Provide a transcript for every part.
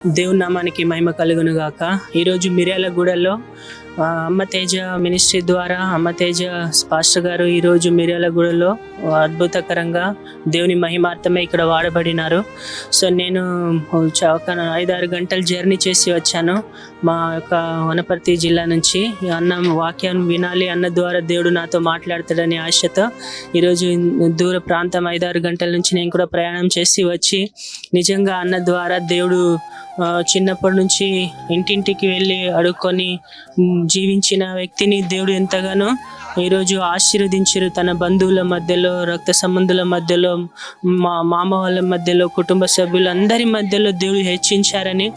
దేవుని నామానికి మహిమ కలుగును గాక. ఈరోజు మిర్యాలగూడలో అమ్మ తేజ మినిస్ట్రీ ద్వారా అమ్మ తేజ పాస్టర్ గారు ఈరోజు మిర్యాలగూడలో అద్భుతకరంగా దేవుని మహిమార్థమే ఇక్కడ వాడబడినారు. సో నేను ఒక 5-6 గంటలు జర్నీ చేసి వచ్చాను మా యొక్క వనపర్తి జిల్లా నుంచి. అన్న వాక్యాన్ని వినాలి, అన్న ద్వారా దేవుడు నాతో మాట్లాడతాడని ఆశతో ఈరోజు దూర ప్రాంతం 5-6 గంటల నుంచి నేను కూడా ప్రయాణం చేసి వచ్చి నిజంగా అన్న ద్వారా దేవుడు చిన్నప్పటి నుంచి ఇంటింటికి వెళ్ళి అడుక్కొని జీవించిన వ్యక్తిని దేవుడు ఎంతగానో ఈరోజు ఆశీర్వదించారు. తన బంధువుల మధ్యలో, రక్త సంబంధుల మధ్యలో, మామ వాళ్ళ మధ్యలో, కుటుంబ సభ్యులందరి మధ్యలో దేవుడు హెచ్చించారని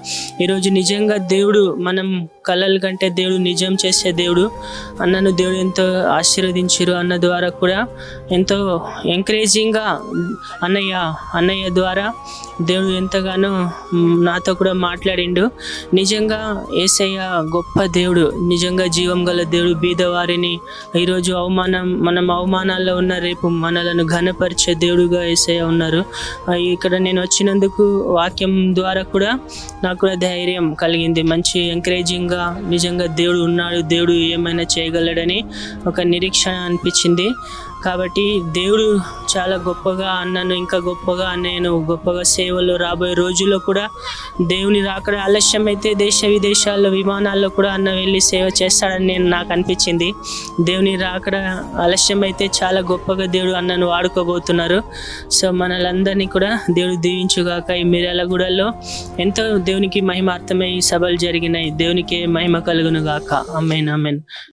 ఈరోజు నిజంగా దేవుడు మనం కళల కంటే దేవుడు నిజం చేసే దేవుడు. అన్నను దేవుడు ఎంతో ఆశీర్వదించారు. అన్న ద్వారా కూడా ఎంతో ఎంకరేజింగ్గా అన్నయ్య ద్వారా దేవుడు ఎంతగానో నాతో కూడా మాట్లాడిండు. నిజంగా యేసయ్య గొప్ప దేవుడు, నిజంగా జీవం గల దేవుడు. బీదవారిని ఈరోజు మనం అవమానాల్లో ఉన్న రేపు మనలను ఘనపరిచే దేవుడుగా యేసయ్య ఉన్నారు. ఇక్కడ నేను వచ్చినందుకు వాక్యం ద్వారా కూడా నాకు కూడా ధైర్యం కలిగింది. మంచి ఎంకరేజింగ్గా నిజంగా దేవుడు ఉన్నాడు, దేవుడు ఏమైనా చేయగలడని ఒక నిరీక్షణ అనిపించింది. కాబట్టి దేవుడు చాలా గొప్పగా అన్నను ఇంకా గొప్పగా నేను గొప్పగా సేవలు రాబోయే రోజుల్లో కూడా దేవుని రాకడ ఆలస్యం అయితే దేశ విదేశాల్లో విమానాల్లో కూడా అన్న వెళ్ళి సేవ చేస్తాడని నాకు అనిపించింది. దేవుని రాకడ ఆలస్యం అయితే చాలా గొప్పగా దేవుడు అన్నను వాడుకోబోతున్నారు. సో మనలందరినీ కూడా దేవుడు దీవించుగాక. ఈ మిర్యాలగూడలో ఎంతో దేవునికి మహిమార్థమై ఈ సభలు జరిగినాయి. దేవునికి మహిమ కలుగును గాక. ఆమేన్ ఆమేన్.